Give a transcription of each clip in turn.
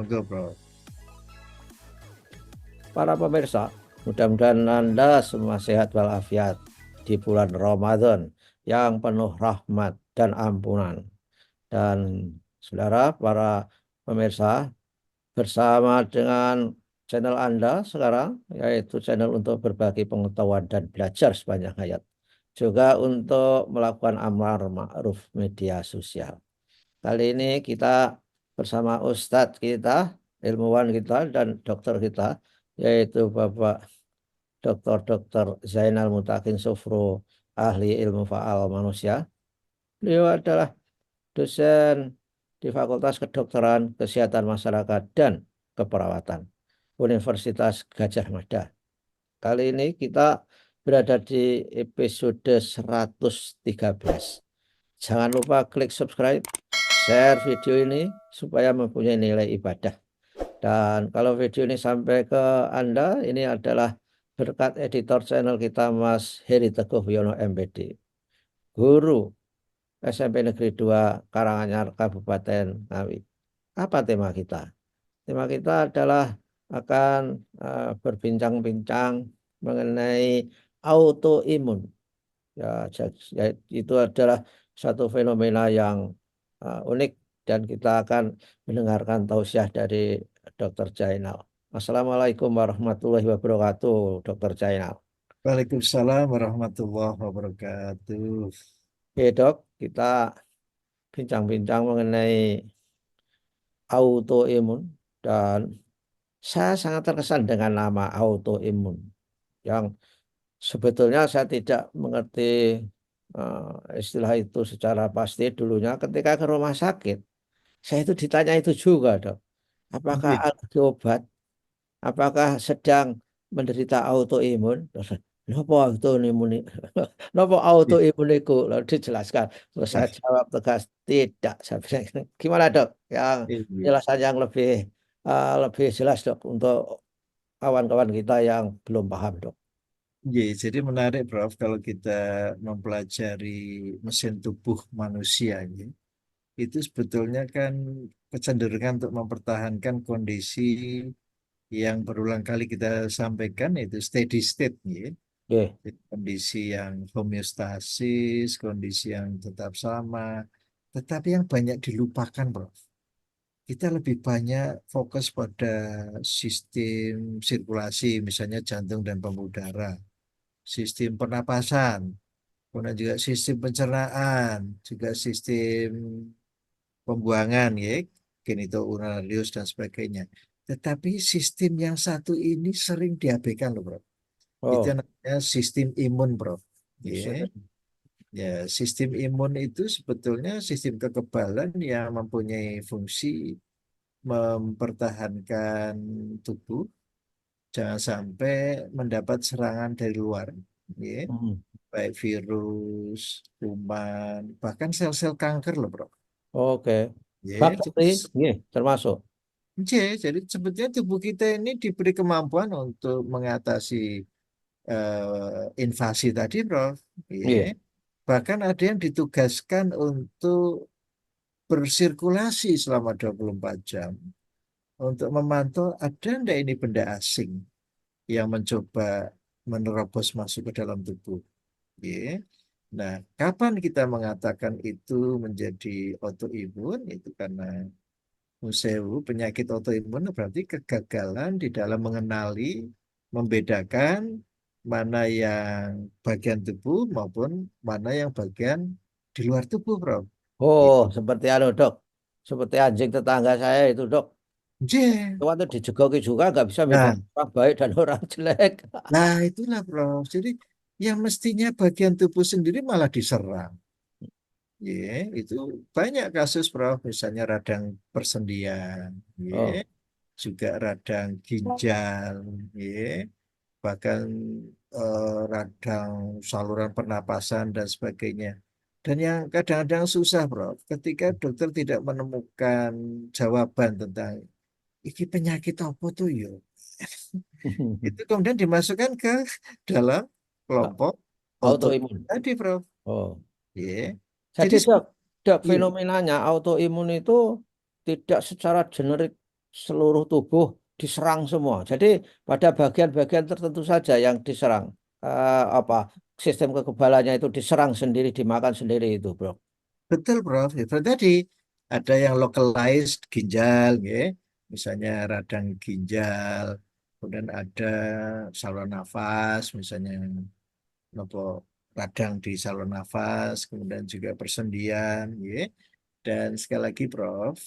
Monggo, Bro. Para pemirsa, mudah-mudahan Anda semua sehat walafiat di bulan Ramadan yang penuh rahmat dan ampunan. Dan saudara, para pemirsa, bersama dengan channel Anda sekarang, yaitu channel untuk berbagi pengetahuan dan belajar sepanjang hayat. Juga untuk melakukan amar ma'ruf media sosial. Kali ini kita bersama Ustadz kita, ilmuwan kita, dan dokter kita, yaitu Bapak Dr. Zainal Mutakin Sufro, ahli ilmu faal manusia. Beliau adalah dosen di Fakultas Kedokteran, Kesehatan Masyarakat, dan Keperawatan Universitas Gadjah Mada. Kali ini kita berada di episode 113. Jangan lupa klik subscribe, share video ini supaya mempunyai nilai ibadah. Dan kalau video ini sampai ke Anda, ini adalah berkat editor channel kita Mas Heri Teguh Wiono MPD, guru SMP Negeri 2 Karanganyar Kabupaten Ngawi. Apa tema kita? Tema kita adalah akan berbincang-bincang mengenai autoimun. Itu adalah satu fenomena yang unik dan kita akan mendengarkan tausiah dari Dr. Zainal. Assalamualaikum warahmatullahi wabarakatuh, Dr. Zainal. Waalaikumsalam warahmatullahi wabarakatuh. Oke, Dok, kita bincang-bincang mengenai autoimun dan saya sangat terkesan dengan nama autoimun yang sebetulnya saya tidak mengerti istilah itu secara pasti dulunya ketika ke rumah sakit. Saya itu ditanya itu juga, Dok. Apakah Nggih. ada obat? Apakah sedang menderita autoimun? Nopo autoimun? Nopo Nggih. autoimun itu? Lalu dijelaskan. Terus saya jawab tegas, tidak. Saya bilang, gimana, Dok? Yang Nggih. penjelasan yang lebih jelas, Dok, untuk kawan-kawan kita yang belum paham, Dok. Nggih, jadi menarik, Prof, kalau kita mempelajari mesin tubuh manusia ya. Itu sebetulnya kan kecenderungan untuk mempertahankan kondisi yang berulang kali kita sampaikan, yaitu steady state ya. Oke. Jadi kondisi yang homeostasis, kondisi yang tetap sama, tetapi yang banyak dilupakan, Prof. Kita lebih banyak fokus pada sistem sirkulasi, misalnya jantung dan pembuluh darah, sistem pernapasan, kemudian juga sistem pencernaan, juga sistem pembuangan, ya, genitourinarius dan sebagainya. Tetapi sistem yang satu ini sering diabaikan, loh, Bro. Itu Oh, namanya sistem imun, Bro. bisa. Ya. Ya, sistem imun itu sebetulnya sistem kekebalan yang mempunyai fungsi mempertahankan tubuh jangan sampai mendapat serangan dari luar, ya. Hmm. Baik virus, kuman, bahkan sel-sel kanker loh, Bro. Oke. Ya, Bakteri, iya, termasuk. jadi sebetulnya tubuh kita ini diberi kemampuan untuk mengatasi invasi tadi, Bro. Ya. Iya. Bahkan ada yang ditugaskan untuk bersirkulasi selama 24 jam untuk memantau ada enggak ini benda asing yang mencoba menerobos masuk ke dalam tubuh. Ya. Nah, kapan kita mengatakan itu menjadi autoimun? Itu karena Musewu, penyakit autoimun berarti kegagalan di dalam mengenali, membedakan mana yang bagian tubuh maupun mana yang bagian di luar tubuh, Bro. Oh, Itu. seperti anu, Dok. Seperti anjing tetangga saya itu, Dok. J. Waktu dijegoki juga nggak bisa beda Nah, orang baik dan orang jelek. nah itulah, Bro. Jadi yang mestinya bagian tubuh sendiri malah diserang. Ya, itu banyak kasus, Prof. Misalnya radang persendian, ya, Oh, juga radang ginjal, ya, bahkan radang saluran pernapasan dan sebagainya. Dan yang kadang-kadang susah, Prof. Ketika dokter tidak menemukan jawaban tentang ini penyakit apa tuh yo, itu kemudian dimasukkan ke dalam kelompok autoimun autoimun. tadi, Prof. Oh, Ya. jadi Jadi Dok, Dok, iya. fenomenanya autoimun itu tidak secara generik seluruh tubuh diserang semua. Jadi pada bagian-bagian tertentu saja yang diserang. Apa sistem kekebalannya itu diserang sendiri, dimakan sendiri itu, Bro. Betul, Prof. Ya, seperti tadi ada yang localized ginjal, ya. Misalnya radang ginjal, kemudian ada saluran nafas, misalnya nopo radang di saluran nafas, kemudian juga persendian, ya. Dan sekali lagi, Prof,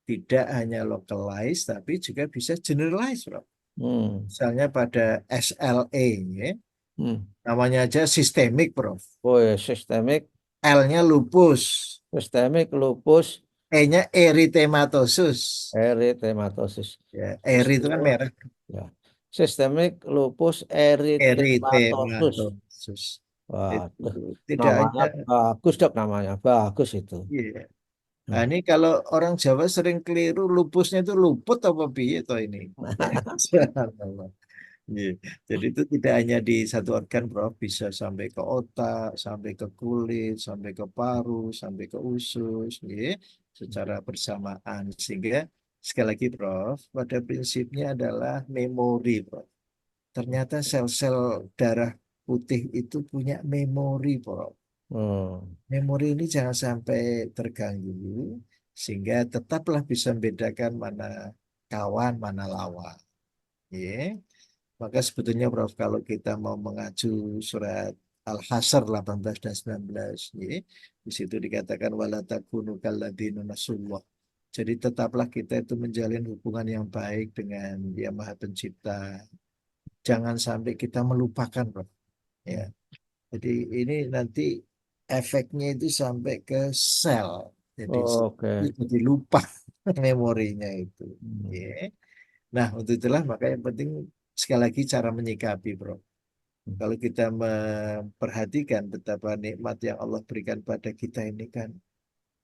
tidak hanya localized, tapi juga bisa generalized, Prof. Hmm. Misalnya pada SLE, ya. Hmm. Namanya aja sistemik, Prof. Oh ya, sistemik, L-nya lupus, sistemik lupus E-nya eritematosus. eritematosus. Ya, eri itu kan Sistemik, merah. ya. Sistemik lupus eritematosus. Eritematosus. Itu Waduh, tidak namanya hanya, bagus dok namanya, bagus itu. iya. Nah, Hmm. ini kalau orang Jawa sering keliru, lupusnya itu luput apa piye toh ini? Subhanallah. Iya. Jadi itu tidak hanya di satu organ, Prof, bisa sampai ke otak, sampai ke kulit, sampai ke paru, sampai ke usus, ya, secara bersamaan. Sehingga sekali lagi, Prof, pada prinsipnya adalah memori, Prof. Ternyata sel-sel darah putih itu punya memori, Prof. Hmm. Memori ini jangan sampai terganggu, sehingga tetaplah bisa membedakan mana kawan, mana lawan. Ya. Maka sebetulnya Prof, kalau kita mau mengacu surat Al-Hasr 18 dan 19, ya, di situ dikatakan wala takunu kalladzina nasullah. Jadi tetaplah kita itu menjalin hubungan yang baik dengan Yang Maha Pencipta. Jangan sampai kita melupakan, Prof. Ya. Jadi ini nanti efeknya itu sampai ke sel. Jadi Oke. jadi lupa memorinya itu. Hmm. Ya. Nah, untuk itulah maka yang penting sekali lagi cara menyikapi, Bro. Kalau kita memperhatikan betapa nikmat yang Allah berikan pada kita ini kan,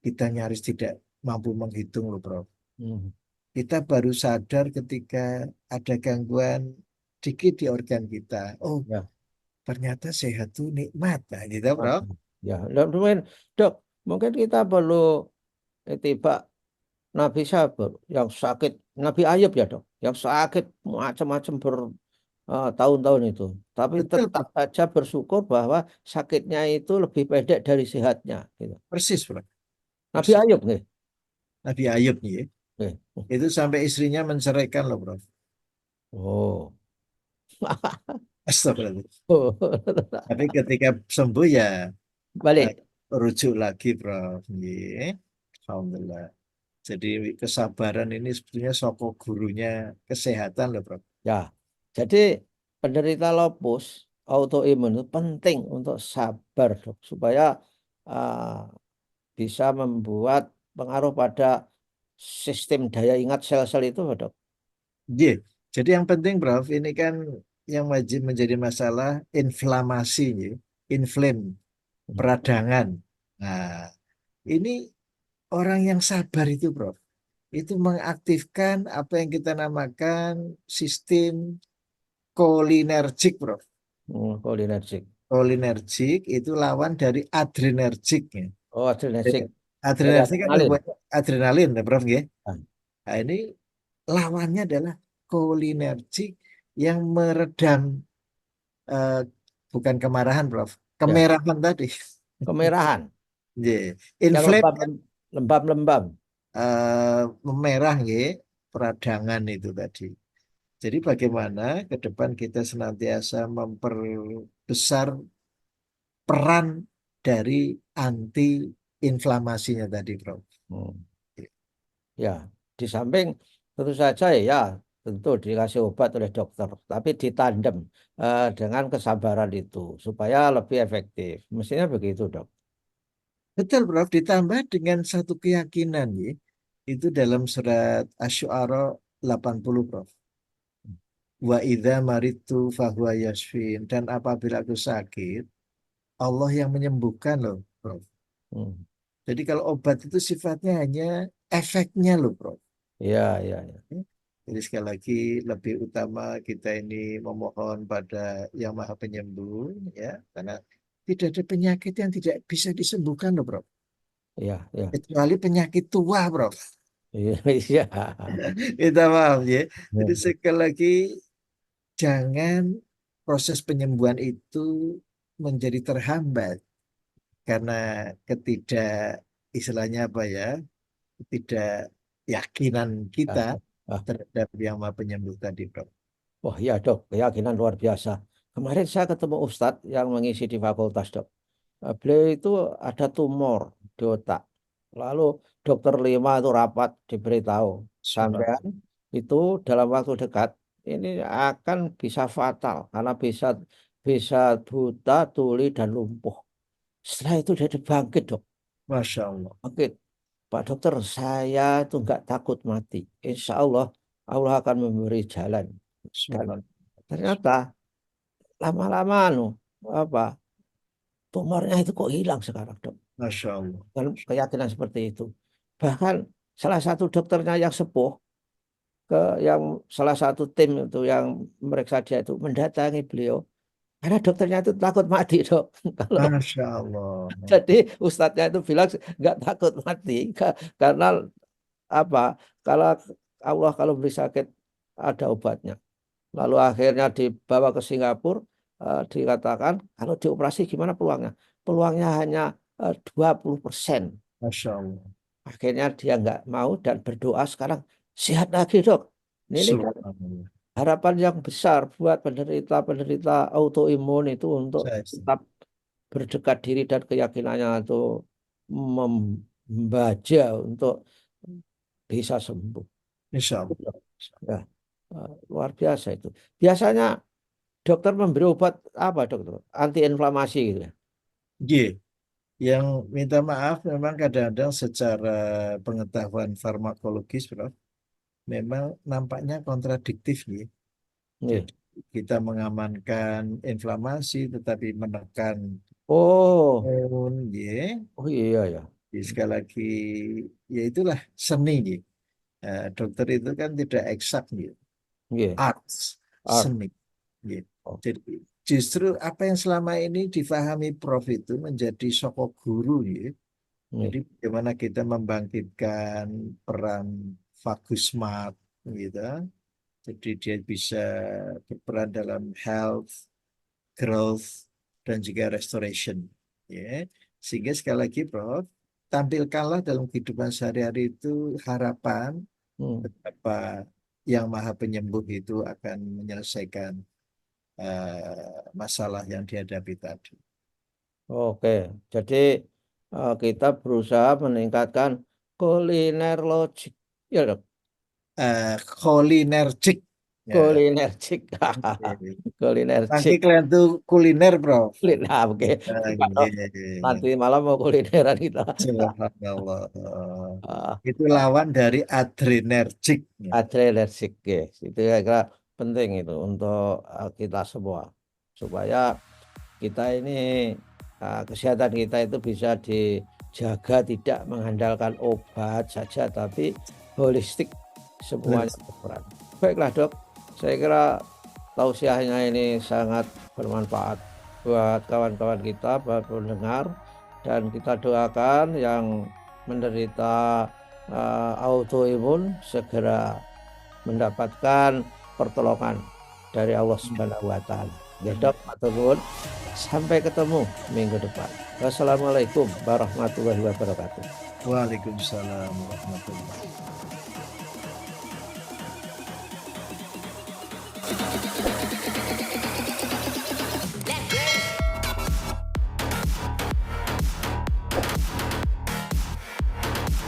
kita nyaris tidak mampu menghitung loh, Bro. Hmm. Kita baru sadar ketika ada gangguan dikit di organ kita. Oh, Ya. ternyata sehat tuh nikmat. Nah, gitu, Bro. Ya, dan mungkin dok, mungkin kita perlu tiba Nabi Sabur yang sakit, Nabi Ayub ya dok, yang sakit macam-macam bertahun-tahun itu, tapi Betul, tetap Bro. saja bersyukur bahwa sakitnya itu lebih pendek dari sehatnya. Gitu. Persis, Bro. Nabi Persis. Ayub nih. Nabi Ayub nih, ya. Nih. Itu sampai istrinya menceraikan loh, Bro. Oh. Astagfirullah. Tapi ketika sembuh ya eh, Balik. rujuk lagi, Prof. Nggih. Alhamdulillah. Jadi kesabaran ini sebetulnya soko gurunya kesehatan loh, Prof. Ya, jadi penderita lupus autoimun itu penting untuk sabar dok, supaya uh, bisa membuat pengaruh pada sistem daya ingat sel-sel itu, dok. Nggih. Jadi yang penting, Prof, ini kan yang wajib menjadi masalah inflamasi, nggih. Inflame, peradangan. Nah, ini orang yang sabar itu, Prof, itu mengaktifkan apa yang kita namakan sistem kolinergik, Prof. Kolinergik. Kolinergik itu lawan dari adrenergik, ya. Oh, Jadi, adrenergik. Dari adrenergik kan adrenalin. hubungannya adrenalin, ya, Prof, ya. Nah, Nah, ini lawannya adalah kolinergik yang meredam, eh, bukan kemarahan, Prof. ya, Kemerahan tadi. kemerahan. Yeah. Yang Inflame lembab, kan lembab-lembab. memerah, ya, peradangan itu tadi. Jadi bagaimana ke depan kita senantiasa memperbesar peran dari anti inflamasinya tadi, Bro. Hmm. Ya, di samping tentu saja ya, tentu dikasih obat oleh dokter, tapi ditandem dengan kesabaran itu supaya lebih efektif. Mestinya begitu, dok. Betul, Prof. Ditambah dengan satu keyakinan, ya. Itu dalam surat Asy-Syu'ara 80, Prof. Wa idza maritu fahuwa yashfin. Dan apabila aku sakit, Allah yang menyembuhkan loh, Prof. Hmm. Jadi kalau obat itu sifatnya hanya efeknya loh, Prof. Ya, ya, ya. Jadi sekali lagi lebih utama kita ini memohon pada Yang Maha Penyembuh, ya, karena tidak ada penyakit yang tidak bisa disembuhkan loh, Bro. Ya, ya, Kecuali penyakit tua, Bro. Iya. Minta maaf ya. Jadi sekali lagi jangan proses penyembuhan itu menjadi terhambat karena ketidak istilahnya apa ya, ketidakyakinan kita Ah, ah. terhadap yang maha penyembuh tadi, Bro. Wah iya dok, keyakinan luar biasa. Kemarin saya ketemu Ustadz yang mengisi di fakultas dok. Beliau itu ada tumor di otak. Lalu dokter 5 itu rapat diberitahu. Sampean Subhanallah. itu dalam waktu dekat ini akan bisa fatal karena bisa bisa buta, tuli dan lumpuh. Setelah itu dia bangkit dok. Masya Allah. Bangkit. Pak dokter, saya itu nggak takut mati. Insya Allah, Allah akan memberi jalan. Dan Subhanallah. ternyata lama-lama apa tumornya itu kok hilang sekarang dok. Masya Allah. Dan keyakinan seperti itu. Bahkan salah satu dokternya yang sepuh ke yang salah satu tim itu yang meriksa dia itu mendatangi beliau karena dokternya itu takut mati dok. Kalau Masya Allah. jadi ustadznya itu bilang nggak takut mati karena apa? Kalau Allah kalau beri sakit ada obatnya. Lalu akhirnya dibawa ke Singapura, dikatakan kalau dioperasi gimana peluangnya? Peluangnya hanya 20%. Masya Allah. Akhirnya dia nggak mau dan berdoa sekarang sehat lagi dok. Ini kan Subhanallah. harapan yang besar buat penderita-penderita autoimun itu untuk Saya tetap berdekat diri dan keyakinannya itu membaja untuk bisa sembuh. Insya Allah. Ya, luar biasa itu. Biasanya dokter memberi obat apa dokter? Anti inflamasi gitu ya. G. Yang minta maaf memang kadang-kadang secara pengetahuan farmakologis, Bro, memang nampaknya kontradiktif nih. Nih. Jadi kita mengamankan inflamasi tetapi menekan Oh, imun, ya. oh iya ya. Jadi sekali lagi, ya itulah seni nih. Dokter itu kan tidak eksak nih, Iya, arts, art. seni. Ya. Oh, Jadi justru apa yang selama ini difahami Prof itu menjadi sosok guru, ya. Jadi nih. bagaimana kita membangkitkan peran Vagus Smart gitu. Jadi dia bisa berperan dalam health, growth, dan juga restoration. Ya. Sehingga sekali lagi Prof, tampilkanlah dalam kehidupan sehari-hari itu harapan Hmm. betapa yang maha penyembuh itu akan menyelesaikan masalah yang dihadapi tadi. Oke, jadi kita berusaha meningkatkan kuliner logik. Ya dok, Cholinergic. Ya. kulinercik. Nanti Kulinercik. kalian tuh kuliner, bro. Nah, oke. Kalau Oke. nanti malam mau kulineran kita. Subhanallah. Ah, Itu lawan dari adrenergic. Ya. adrenergik, guys. Itu ya kira penting itu untuk kita semua supaya kita ini kesehatan kita itu bisa dijaga tidak mengandalkan obat saja tapi holistik semuanya berperan. Baiklah dok, saya kira tausiahnya ini sangat bermanfaat buat kawan-kawan kita, buat pendengar, dan kita doakan yang menderita autoimun segera mendapatkan pertolongan dari Allah Subhanahu wa taala. Ya dok, matur nuwun. Sampai ketemu minggu depan. Wassalamualaikum warahmatullahi wabarakatuh. Waalaikumsalam warahmatullahi wabarakatuh.